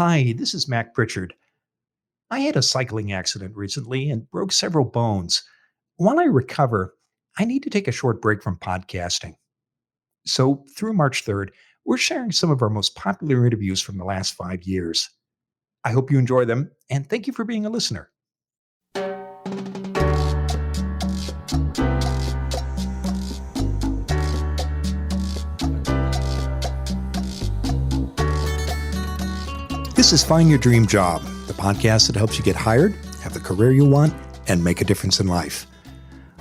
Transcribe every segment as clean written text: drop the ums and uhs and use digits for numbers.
Hi, this is Mac Pritchard. I had a cycling accident recently and broke several bones. While I recover, I need to take a short break from podcasting. So, through March 3rd, we're sharing some of our most popular interviews from the last 5 years. I hope you enjoy them, and thank you for being a listener. This is Find Your Dream Job, the podcast that helps you get hired, have the career you want, and make a difference in life.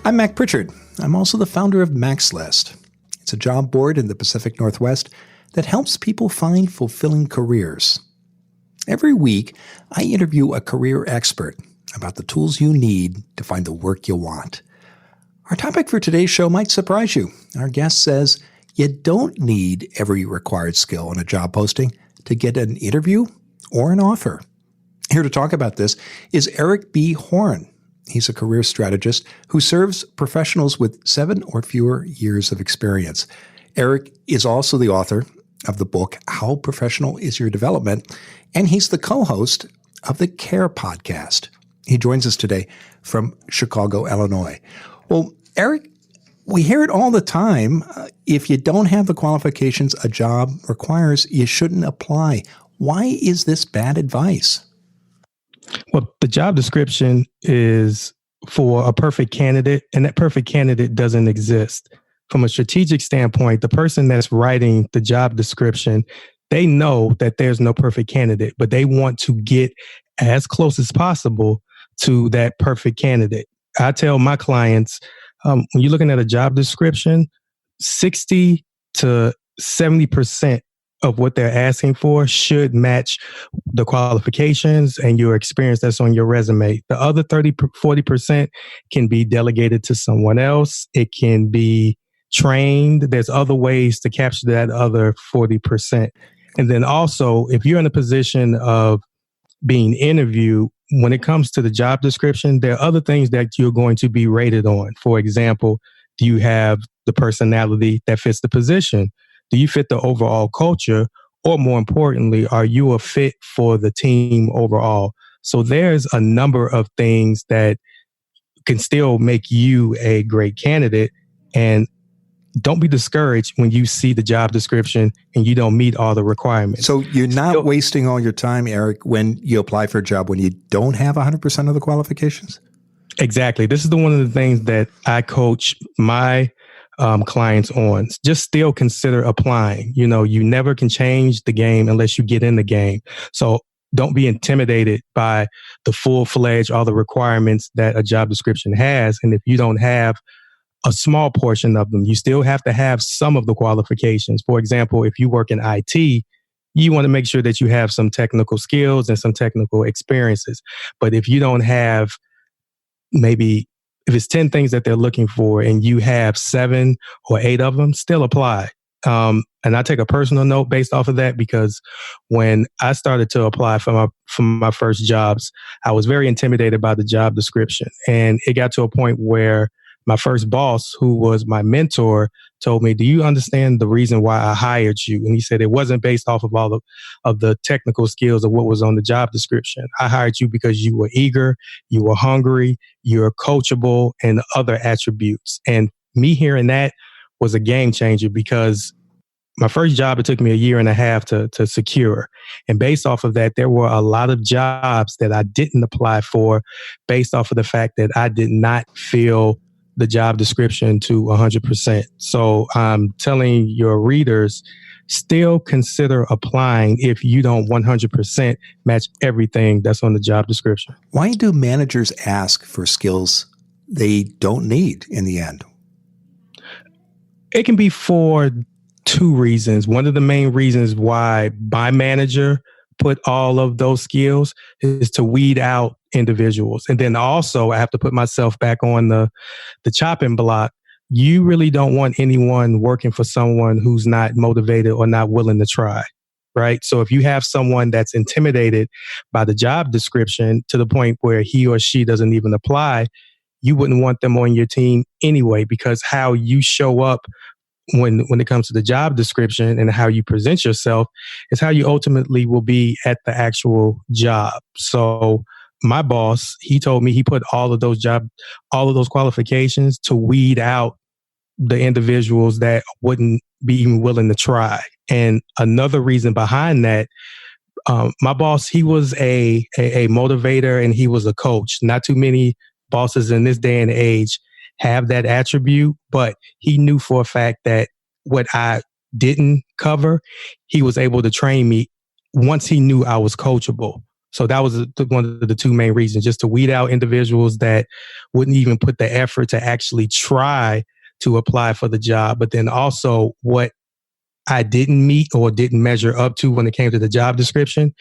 I'm Mac Pritchard. I'm also the founder of Mac's List. It's a job board in the Pacific Northwest that helps people find fulfilling careers. Every week, I interview a career expert about the tools you need to find the work you want. Our topic for today's show might surprise you. Our guest says you don't need every required skill in a job posting to get an interview or an offer. Here to talk about this is Eric B. Horn. He's a career strategist who serves professionals with 7 or fewer years of experience. Eric is also the author of the book, How Professional Is Your Development? And he's the co-host of the CARE podcast. He joins us today from Chicago, Illinois. Well, Eric, we hear it all the time. If you don't have the qualifications a job requires, you shouldn't apply. Why is this bad advice? Well, the job description is for a perfect candidate, and that perfect candidate doesn't exist. From a strategic standpoint, the person that's writing the job description, they know that there's no perfect candidate, but they want to get as close as possible to that perfect candidate. I tell my clients, when you're looking at a job description, 60 to 70% of what they're asking for should match the qualifications and your experience that's on your resume. The other 40% can be delegated to someone else. It can be trained. There's other ways to capture that other 40%. And then also, if you're in a position of being interviewed, when it comes to the job description, there are other things that you're going to be rated on. For example, do you have the personality that fits the position? Do you fit the overall culture? Or more importantly, are you a fit for the team overall? So there's a number of things that can still make you a great candidate. And don't be discouraged when you see the job description and you don't meet all the requirements. So you're not wasting all your time, Eric, when you apply for a job when you don't have 100% of the qualifications? Exactly. This is one of the things that I coach my clients on. Just still consider applying. You know, you never can change the game unless you get in the game. So don't be intimidated by the full-fledged, all the requirements that a job description has. And if you don't have a small portion of them, you still have to have some of the qualifications. For example, if you work in IT, you want to make sure that you have some technical skills and some technical experiences. But if you don't have if it's 10 things that they're looking for and you have 7 or 8 of them, still apply. And I take a personal note based off of that, because when I started to apply for my first jobs, I was very intimidated by the job description. And it got to a point where my first boss, who was my mentor, told me, do you understand the reason why I hired you? And he said, it wasn't based off of all of the technical skills of what was on the job description. I hired you because you were eager, you were hungry, you were coachable, and other attributes. And me hearing that was a game changer, because my first job, it took me 1.5 years to secure. And based off of that, there were a lot of jobs that I didn't apply for based off of the fact that I did not feel the job description to 100%. So I'm telling your readers, still consider applying if you don't 100% match everything that's on the job description. Why do managers ask for skills they don't need in the end? It can be for 2 reasons. One of the main reasons why my manager put all of those skills is to weed out individuals. And then also I have to put myself back on the chopping block. You really don't want anyone working for someone who's not motivated or not willing to try, right? So if you have someone that's intimidated by the job description to the point where he or she doesn't even apply, you wouldn't want them on your team anyway, because how you show up when it comes to the job description and how you present yourself is how you ultimately will be at the actual job. So my boss, he told me he put all of those qualifications to weed out the individuals that wouldn't be even willing to try. And another reason behind that, my boss, he was a motivator and he was a coach. Not too many bosses in this day and age have that attribute, but he knew for a fact that what I didn't cover, he was able to train me once he knew I was coachable. So that was one of the two main reasons, just to weed out individuals that wouldn't even put the effort to actually try to apply for the job. But then also what I didn't meet or didn't measure up to when it came to the job description,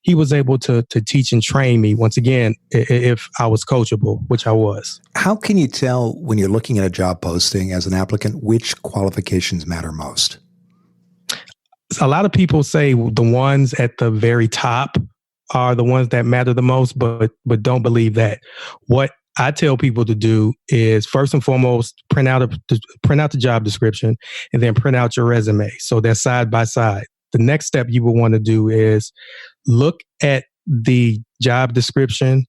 he was able to teach and train me once again if I was coachable, which I was. How can you tell when you're looking at a job posting as an applicant which qualifications matter most? A lot of people say the ones at the very top are the ones that matter the most, but don't believe that. What I tell people to do is first and foremost, print out the job description and then print out your resume. So they're side by side. The next step you will want to do is look at the job description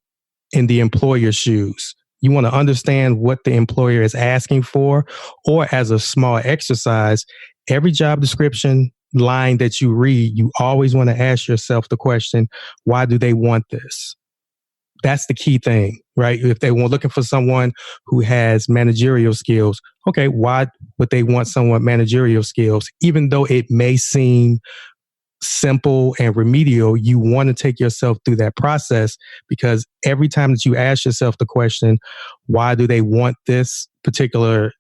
in the employer's shoes. You want to understand what the employer is asking for, or as a small exercise, every job description line that you read, you always want to ask yourself the question, why do they want this? That's the key thing, right? If they were looking for someone who has managerial skills, okay, why would they want someone managerial skills? Even though it may seem simple and remedial, you want to take yourself through that process, because every time that you ask yourself the question, why do they want this particular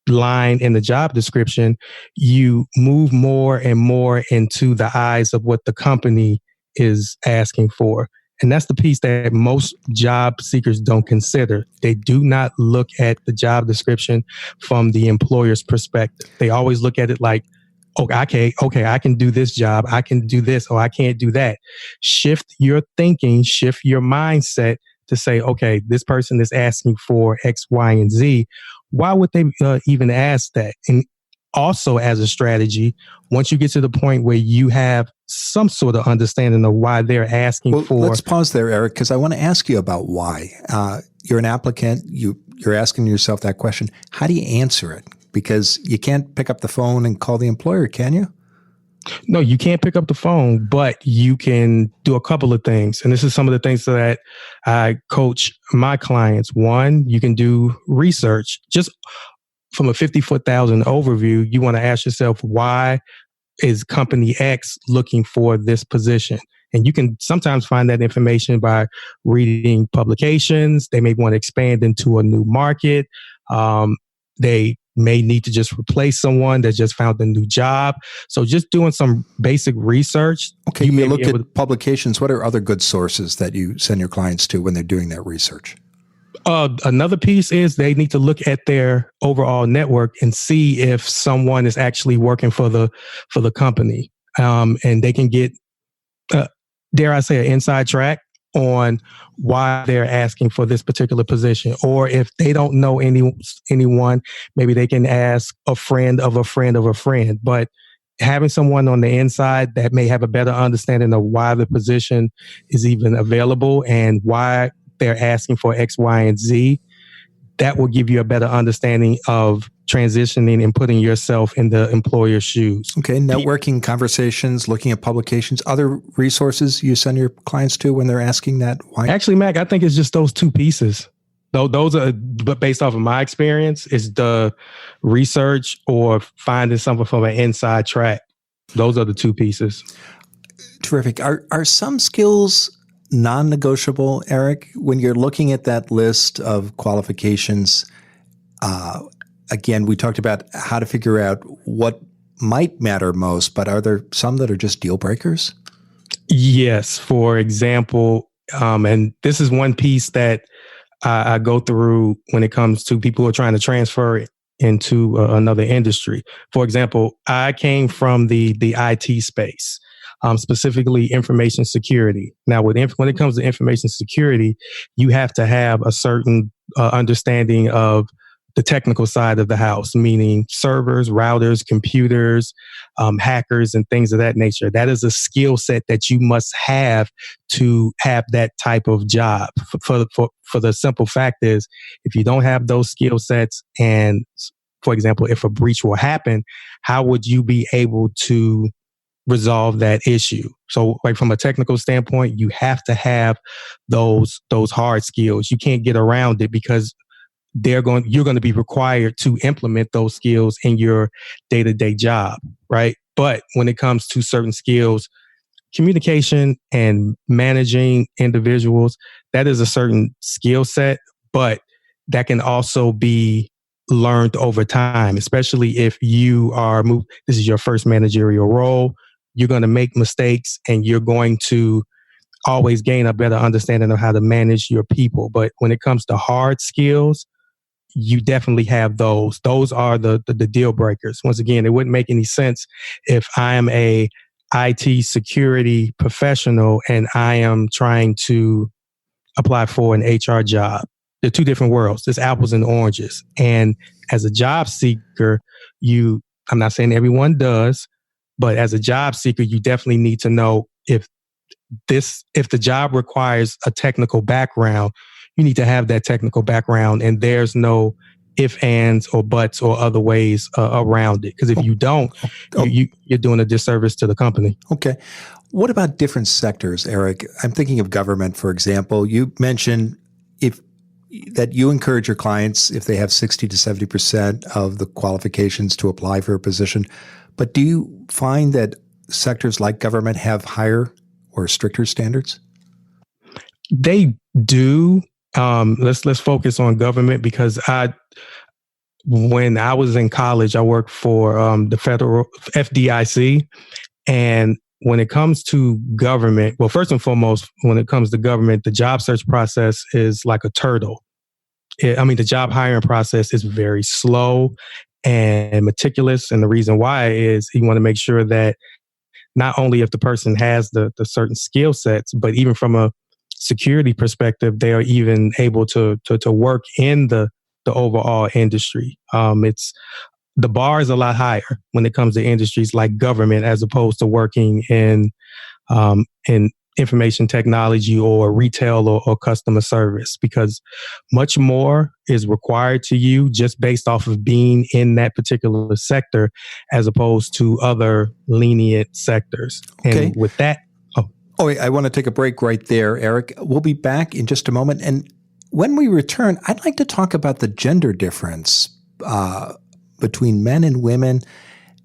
line in the job description, you move more and more into the eyes of what the company is asking for. And that's the piece that most job seekers don't consider. They do not look at the job description from the employer's perspective. They always look at it like, okay, I can do this job. I can do this, or I can't do that. Shift your thinking, shift your mindset to say, okay, this person is asking for X, Y, and Z. Why would they even ask that? And also, as a strategy, once you get to the point where you have some sort of understanding of why they're asking for. Let's pause there, Eric, because I want to ask you about why. You're an applicant. You're asking yourself that question. How do you answer it? Because you can't pick up the phone and call the employer, can you? No, you can't pick up the phone, but you can do a couple of things. And this is some of the things that I coach my clients. One, you can do research. Just from a 50,000 overview, you want to ask yourself, why is company X looking for this position? And you can sometimes find that information by reading publications. They may want to expand into a new market. They may need to just replace someone that just found a new job. So just doing some basic research. Okay, you look at publications. What are other good sources that you send your clients to when they're doing that research? Another piece is they need to look at their overall network and see if someone is actually working for the company, and they can get, dare I say, an inside track on why they're asking for this particular position. Or if they don't know anyone, maybe they can ask a friend of a friend of a friend. But having someone on the inside that may have a better understanding of why the position is even available and why they're asking for X, Y, and Z, that will give you a better understanding of transitioning and putting yourself in the employer's shoes. Okay, networking, conversations, looking at publications, other resources you send your clients to when they're asking that why? Actually, Mac, I think it's just those two pieces. Those are, but based off of my experience, it's the research or finding something from an inside track. Those are the two pieces. Terrific. Are some skills non-negotiable, Eric, when you're looking at that list of qualifications? Again, we talked about how to figure out what might matter most, but are there some that are just deal breakers? Yes. For example, and this is one piece that I go through when it comes to people who are trying to transfer it into another industry. For example, I came from the IT space. Specifically information security. Now, when it comes to information security, you have to have a certain understanding of the technical side of the house, meaning servers, routers, computers, hackers, and things of that nature. That is a skill set that you must have to have that type of job. For the simple fact is, if you don't have those skill sets, and for example, if a breach will happen, how would you be able to resolve that issue? So like from a technical standpoint, you have to have those hard skills. You can't get around it because you're going to be required to implement those skills in your day-to-day job, right? But when it comes to certain skills, communication and managing individuals, that is a certain skill set, but that can also be learned over time, especially if you are this is your first managerial role. You're going to make mistakes and you're going to always gain a better understanding of how to manage your people. But when it comes to hard skills, you definitely have those. Those are the deal breakers. Once again, it wouldn't make any sense if I am a IT security professional and I am trying to apply for an HR job. They're two different worlds. There's apples and oranges. And as a job seeker, I'm not saying everyone does, but as a job seeker, you definitely need to know if the job requires a technical background, you need to have that technical background, and there's no if, ands, or buts or other ways around it. Because if you don't, you're doing a disservice to the company. Okay. What about different sectors, Eric? I'm thinking of government, for example. You mentioned that you encourage your clients, if they have 60 to 70% of the qualifications, to apply for a position. But do you find that sectors like government have higher or stricter standards? They do. Let's focus on government because when I was in college, I worked for the federal FDIC. And when it comes to government, well, first and foremost, when it comes to government, the job search process is like a turtle. The job hiring process is very slow and meticulous. And the reason why is you want to make sure that not only if the person has the certain skill sets, but even from a security perspective, they are even able to work in the overall industry. The bar is a lot higher when it comes to industries like government, as opposed to working in information technology or retail or customer service, because much more is required to you just based off of being in that particular sector, as opposed to other lenient sectors. Okay. And with that, I want to take a break right there, Eric. We'll be back in just a moment. And when we return, I'd like to talk about the gender difference between men and women,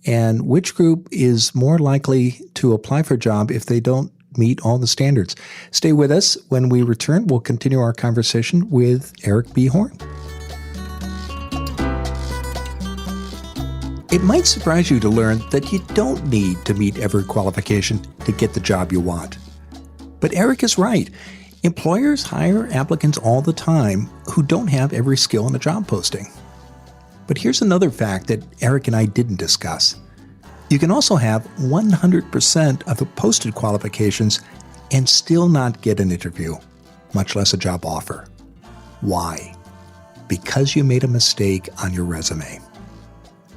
and which group is more likely to apply for a job if they don't meet all the standards. Stay with us. When we return, we'll continue our conversation with Eric B. Horn. It might surprise you to learn that you don't need to meet every qualification to get the job you want. But Eric is right. Employers hire applicants all the time who don't have every skill in a job posting. But here's another fact that Eric and I didn't discuss. You can also have 100% of the posted qualifications and still not get an interview, much less a job offer. Why? Because you made a mistake on your resume.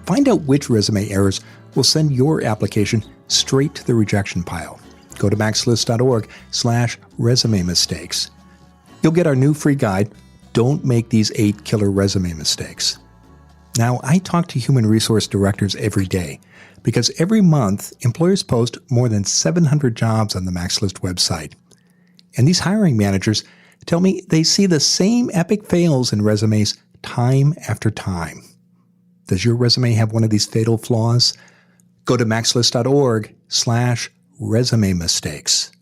Find out which resume errors will send your application straight to the rejection pile. Go to maxlist.org/resume mistakes. You'll get our new free guide, Don't Make These 8 Killer Resume Mistakes. Now, I talk to human resource directors every day because every month, employers post more than 700 jobs on the MaxList website. And these hiring managers tell me they see the same epic fails in resumes time after time. Does your resume have one of these fatal flaws? Go to maxlist.org/resume mistakes.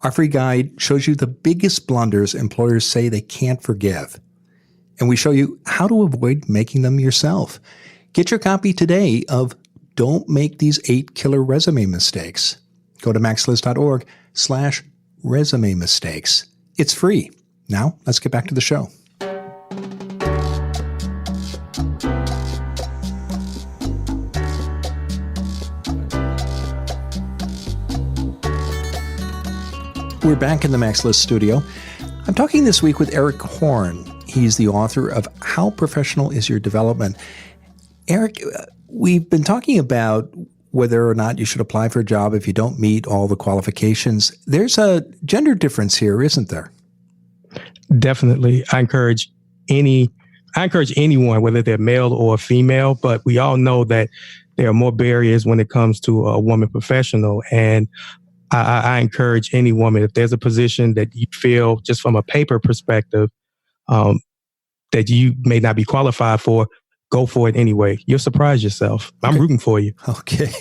Our free guide shows you the biggest blunders employers say they can't forgive. And we show you how to avoid making them yourself. Get your copy today of Don't Make These 8 Killer Resume Mistakes. Go to maxlist.org/resume mistakes. It's free. Now, let's get back to the show. We're back in the MaxList studio. I'm talking this week with Eric Horn. He's the author of How Professional Is Your Development? Eric, we've been talking about whether or not you should apply for a job if you don't meet all the qualifications. There's a gender difference here, isn't there? Definitely. I encourage anyone, whether they're male or female, but we all know that there are more barriers when it comes to a woman professional. And I encourage any woman, if there's a position that you feel just from a paper perspective, that you may not be qualified for, go for it anyway. You'll surprise yourself. I'm rooting for you. Okay.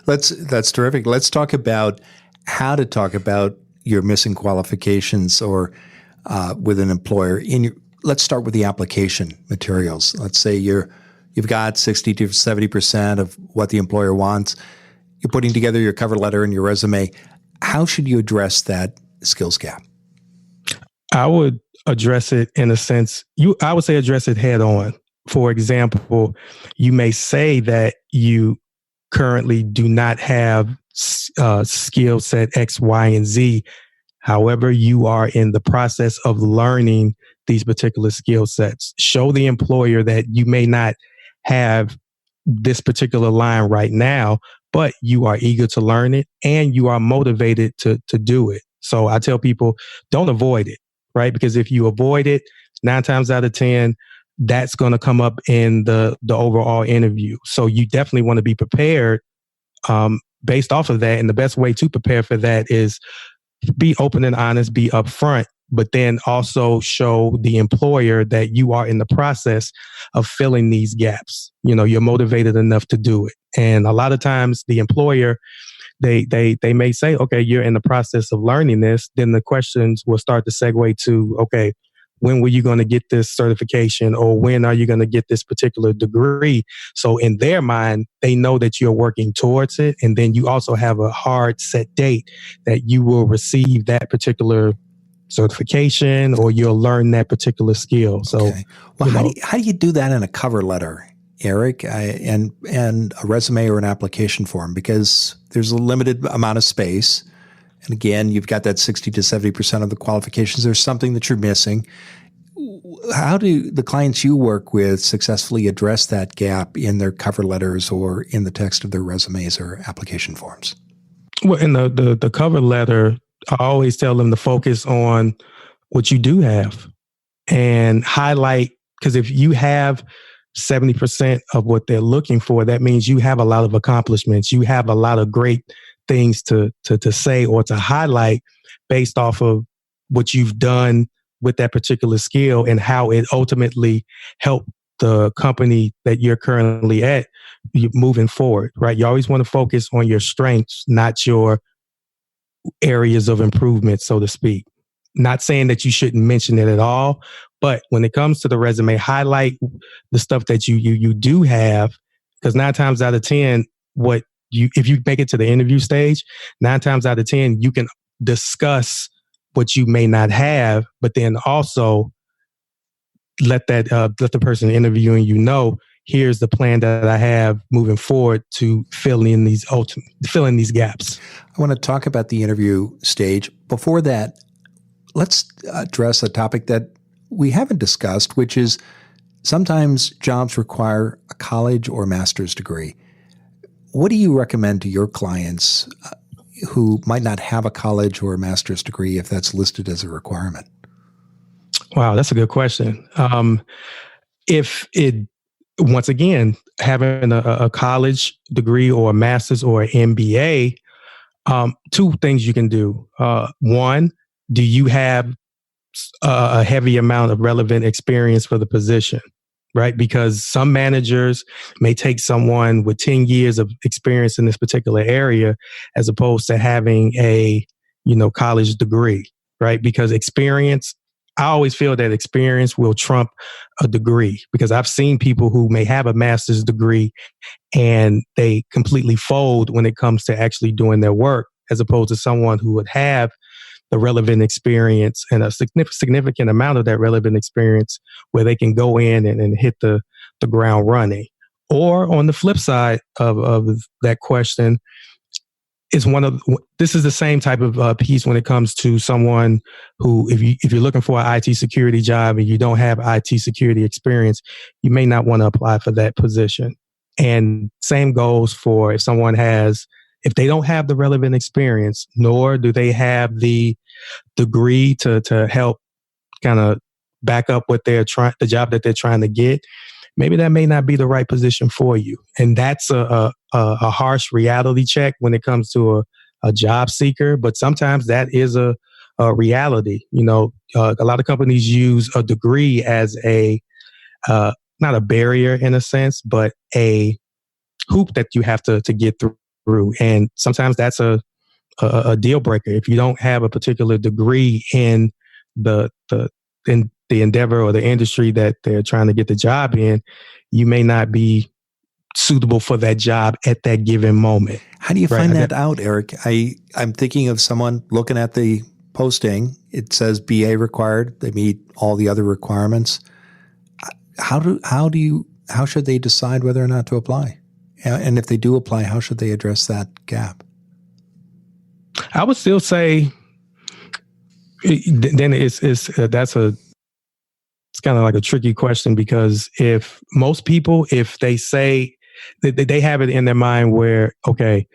That's terrific. Let's talk about how to talk about your missing qualifications or with an employer. Let's start with the application materials. Let's say you've got 60 to 70% of what the employer wants. You're putting together your cover letter and your resume. How should you address that skills gap? I would address it in a sense, I would say address it head on. For example, you may say that you currently do not have skill set X, Y, and Z. However, you are in the process of learning these particular skill sets. Show the employer that you may not have this particular line right now, but you are eager to learn it and you are motivated to do it. So I tell people, don't avoid it, right? Because if you avoid it, 9 times out of 10, that's going to come up in the overall interview. So you definitely want to be prepared based off of that. And the best way to prepare for that is be open and honest, be upfront, but then also show the employer that you are in the process of filling these gaps. You know, you're motivated enough to do it. And a lot of times the employer, they may say, okay, you're in the process of learning this. Then the questions will start to segue to, okay, when were you going to get this certification, or when are you going to get this particular degree? So in their mind, they know that you're working towards it. And then you also have a hard set date that you will receive that particular certification or you'll learn that particular skill. So, okay. Well, how do you do that in a cover letter, Eric, and a resume or an application form? Because there's a limited amount of space. And again, you've got that 60 to 70% of the qualifications. There's something that you're missing. How do the clients you work with successfully address that gap in their cover letters or in the text of their resumes or application forms? Well, in the cover letter, I always tell them to focus on what you do have and highlight, because if you have 70% of what they're looking for, that means you have a lot of accomplishments. You have a lot of great things to say or to highlight based off of what you've done with that particular skill and how it ultimately helped the company that you're currently at moving forward, right? You always want to focus on your strengths, not your areas of improvement, so to speak. Not saying that you shouldn't mention it at all, but when it comes to the resume, highlight the stuff that you do have, because 9 times out of 10, if you make it to the interview stage, 9 times out of 10, you can discuss what you may not have, but then also let the person interviewing you know, here's the plan that I have moving forward to fill in these gaps. I want to talk about the interview stage. Before that, let's address a topic that we haven't discussed, which is sometimes jobs require a college or master's degree. What do you recommend to your clients who might not have a college or a master's degree if that's listed as a requirement? Wow, that's a good question. Once again, having a college degree or a master's or an MBA, 2 things you can do. One, do you have a heavy amount of relevant experience for the position? Right? Because some managers may take someone with 10 years of experience in this particular area as opposed to having a, college degree, right? Because I always feel that experience will trump a degree, because I've seen people who may have a master's degree and they completely fold when it comes to actually doing their work, as opposed to someone who would have the relevant experience and a significant amount of that relevant experience where they can go in and hit the ground running. Or on the flip side of that question, is this is the same type of piece when it comes to someone who, if you're looking for an IT security job and you don't have IT security experience, you may not want to apply for that position. And same goes for if they don't have the relevant experience, nor do they have the degree to help kind of back up the job that they're trying to get, maybe that may not be the right position for you. And that's a harsh reality check when it comes to a job seeker. But sometimes that is a reality. A lot of companies use a degree as not a barrier in a sense, but a hoop that you have to get through. And sometimes that's a deal breaker. If you don't have a particular degree in in the endeavor or the industry that they're trying to get the job in, you may not be suitable for that job at that given moment. How do you find that out, Eric? I'm thinking of someone looking at the posting. It says BA required. They meet all the other requirements. How should they decide whether or not to apply? And if they do apply, how should they address that gap? I would still say then it's kind of like a tricky question, because if most people, if they say they have it in their mind where, okay,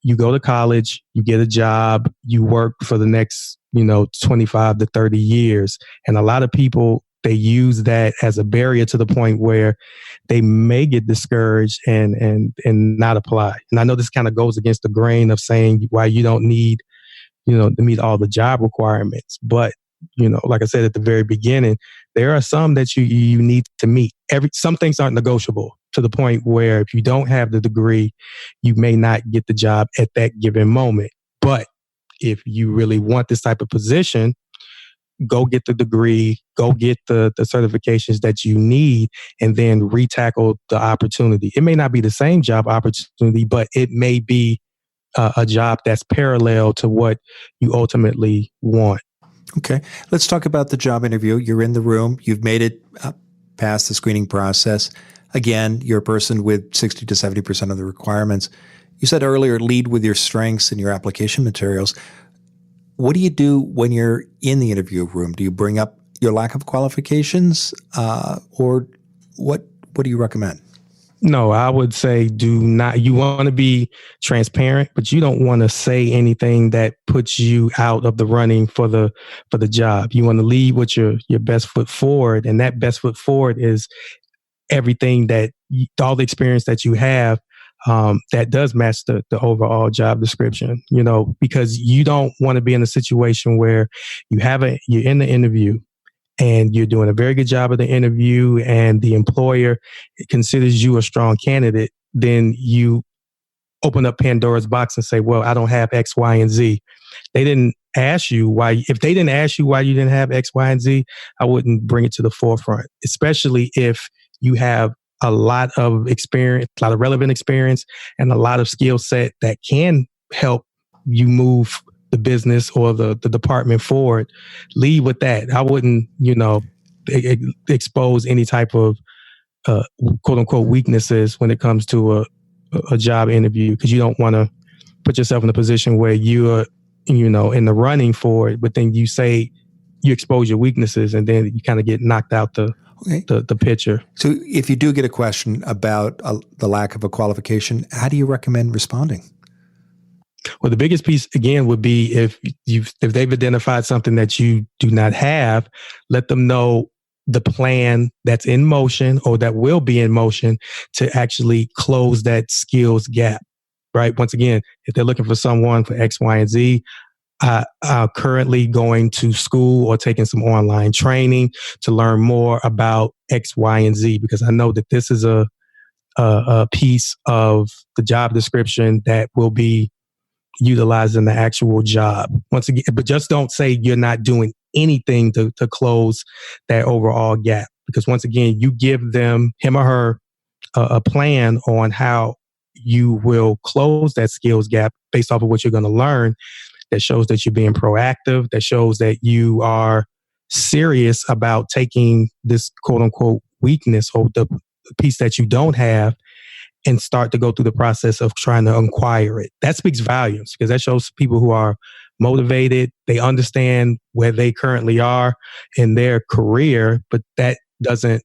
you go to college, you get a job, you work for the next, 25 to 30 years. And a lot of people, they use that as a barrier to the point where they may get discouraged and not apply. And I know this kind of goes against the grain of saying why you don't need, to meet all the job requirements. But, like I said at the very beginning, there are some that you need to meet. Some things aren't negotiable, to the point where if you don't have the degree, you may not get the job at that given moment. But if you really want this type of position, go get the degree, go get the certifications that you need, and then retackle the opportunity. It may not be the same job opportunity, but it may be a job that's parallel to what you ultimately want. Okay. Let's talk about the job interview. You're in the room. You've made it past the screening process. Again, you're a person with 60 to 70% of the requirements. You said earlier, lead with your strengths and your application materials. What do you do when you're in the interview room? Do you bring up your lack of qualifications, or what do you recommend? No, I would say do not. You want to be transparent, but you don't want to say anything that puts you out of the running for the job. You want to lead with your best foot forward, and that best foot forward is everything all the experience that you have that does match the overall job description. Because you don't want to be in a situation where you're in the interview, and you're doing a very good job of the interview, and the employer considers you a strong candidate, then you open up Pandora's box and say, well, I don't have X, Y, and Z. They didn't ask you why. If they didn't ask you why you didn't have X, Y, and Z, I wouldn't bring it to the forefront, especially if you have a lot of experience, a lot of relevant experience, and a lot of skill set that can help you move the business or the department forward. Lead with that. I wouldn't, expose any type of quote unquote weaknesses when it comes to a job interview, because you don't want to put yourself in a position where you're, in the running for it, but then you say you expose your weaknesses and then you kind of get knocked out the picture. So if you do get a question about the lack of a qualification, how do you recommend responding? Well, the biggest piece, again, would be if they've identified something that you do not have, let them know the plan that's in motion or that will be in motion to actually close that skills gap, right? Once again, if they're looking for someone for X, Y, and Z, I'm currently going to school or taking some online training to learn more about X, Y, and Z, because I know that this is a piece of the job description that will be utilized in the actual job. Once again, but just don't say you're not doing anything to close that overall gap, because once again, you give him or her a plan on how you will close that skills gap based off of what you're going to learn. That shows that you're being proactive. That shows that you are serious about taking this quote unquote weakness or the piece that you don't have and start to go through the process of trying to acquire it. That speaks volumes because that shows people who are motivated. They understand where they currently are in their career, but that doesn't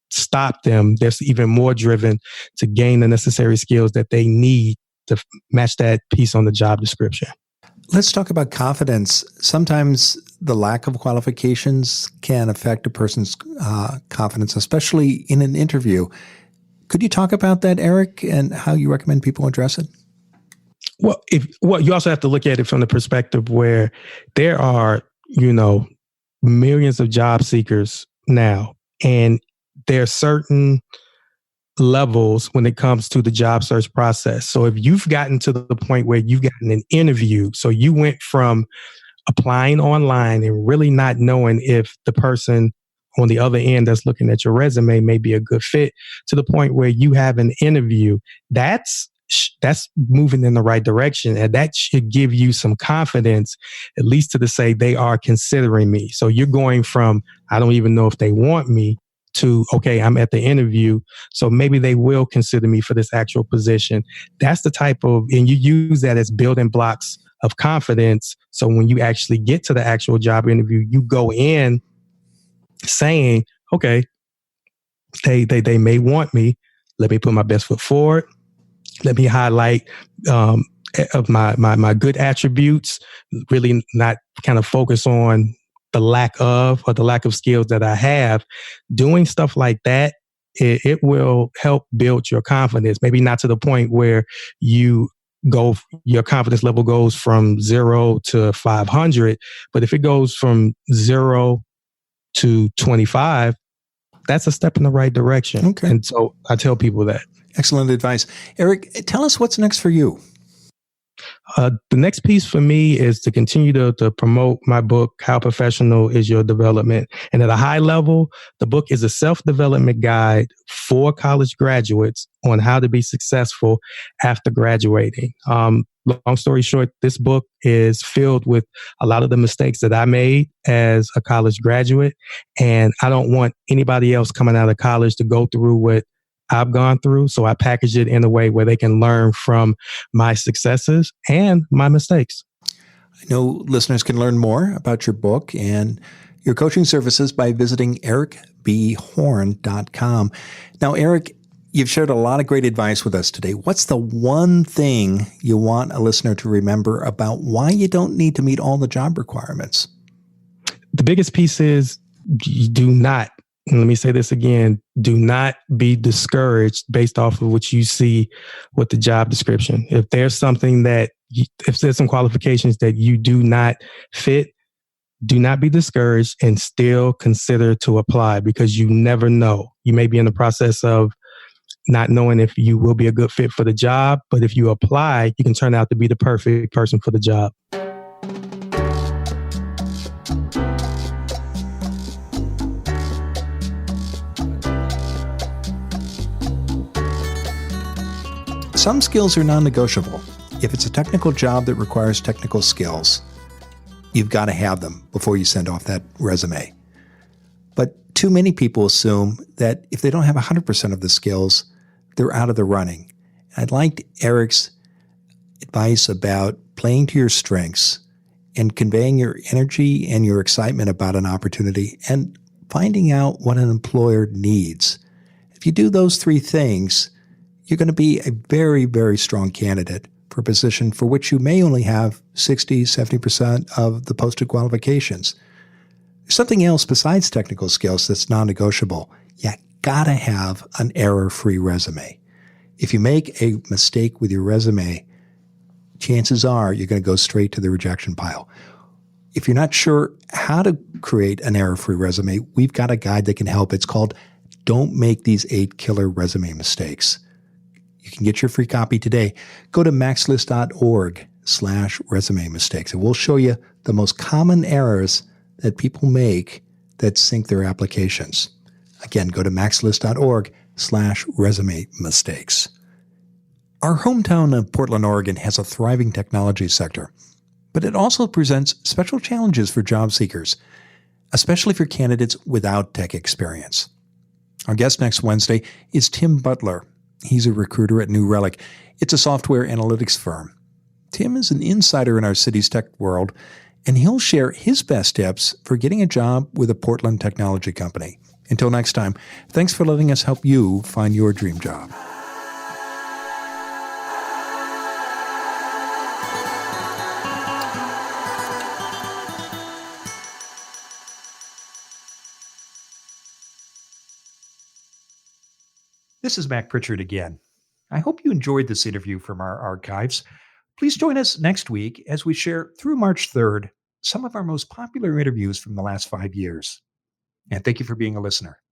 stop them. They're even more driven to gain the necessary skills that they need to match that piece on the job description. Let's talk about confidence. Sometimes the lack of qualifications can affect a person's confidence, especially in an interview. Could you talk about that, Eric, and how you recommend people address it? Well, you also have to look at it from the perspective where there are, millions of job seekers now, and there are certain levels when it comes to the job search process. So if you've gotten to the point where you've gotten an interview, so you went from applying online and really not knowing if the person on the other end that's looking at your resume may be a good fit, to the point where you have an interview, that's moving in the right direction. And that should give you some confidence, at least to say they are considering me. So you're going from, I don't even know if they want me, to, okay, I'm at the interview, so maybe they will consider me for this actual position. That's the type of, and you use that as building blocks of confidence. So when you actually get to the actual job interview, you go in saying, okay, they may want me. Let me put my best foot forward. Let me highlight of my good attributes, really not kind of focus on the lack of skills that I have. Doing stuff like that, it will help build your confidence. Maybe not to the point where your confidence level goes from 0 to 500, but if it goes from 0 to 25, that's a step in the right direction. Okay. And so I tell people that. Excellent advice. Eric, tell us what's next for you. The next piece for me is to continue to promote my book, How Professional Is Your Development? And at a high level, the book is a self-development guide for college graduates on how to be successful after graduating. Long story short, this book is filled with a lot of the mistakes that I made as a college graduate. And I don't want anybody else coming out of college to go through what I've gone through. So I package it in a way where they can learn from my successes and my mistakes. I know listeners can learn more about your book and your coaching services by visiting ericbhorn.com. Now, Eric, you've shared a lot of great advice with us today. What's the one thing you want a listener to remember about why you don't need to meet all the job requirements? The biggest piece is you do not, and let me say this again, do not be discouraged based off of what you see with the job description. If there's something if there's some qualifications that you do not fit, do not be discouraged and still consider to apply, because you never know. You may be in the process of not knowing if you will be a good fit for the job, but if you apply, you can turn out to be the perfect person for the job. Some skills are non-negotiable. If it's a technical job that requires technical skills, you've got to have them before you send off that resume. But too many people assume that if they don't have 100% of the skills, they're out of the running. I liked Eric's advice about playing to your strengths and conveying your energy and your excitement about an opportunity and finding out what an employer needs. If you do those three things, you're going to be a very, very strong candidate for a position for which you may only have 60, 70% of the posted qualifications. There's something else besides technical skills that's non-negotiable. You got to have an error-free resume. If you make a mistake with your resume, chances are you're going to go straight to the rejection pile. If you're not sure how to create an error-free resume, we've got a guide that can help. It's called Don't Make These 8 Killer Resume Mistakes. You can get your free copy today. Go to maxlist.org/resume mistakes, and we'll show you the most common errors that people make that sink their applications. Again, go to maxlist.org/resume mistakes. Our hometown of Portland, Oregon has a thriving technology sector, but it also presents special challenges for job seekers, especially for candidates without tech experience. Our guest next Wednesday is Tim Butler. He's a recruiter at New Relic. It's a software analytics firm. Tim is an insider in our city's tech world, and he'll share his best tips for getting a job with a Portland technology company. Until next time, thanks for letting us help you find your dream job. This is Mac Pritchard again. I hope you enjoyed this interview from our archives. Please join us next week as we share through March 3rd some of our most popular interviews from the last 5 years. And thank you for being a listener.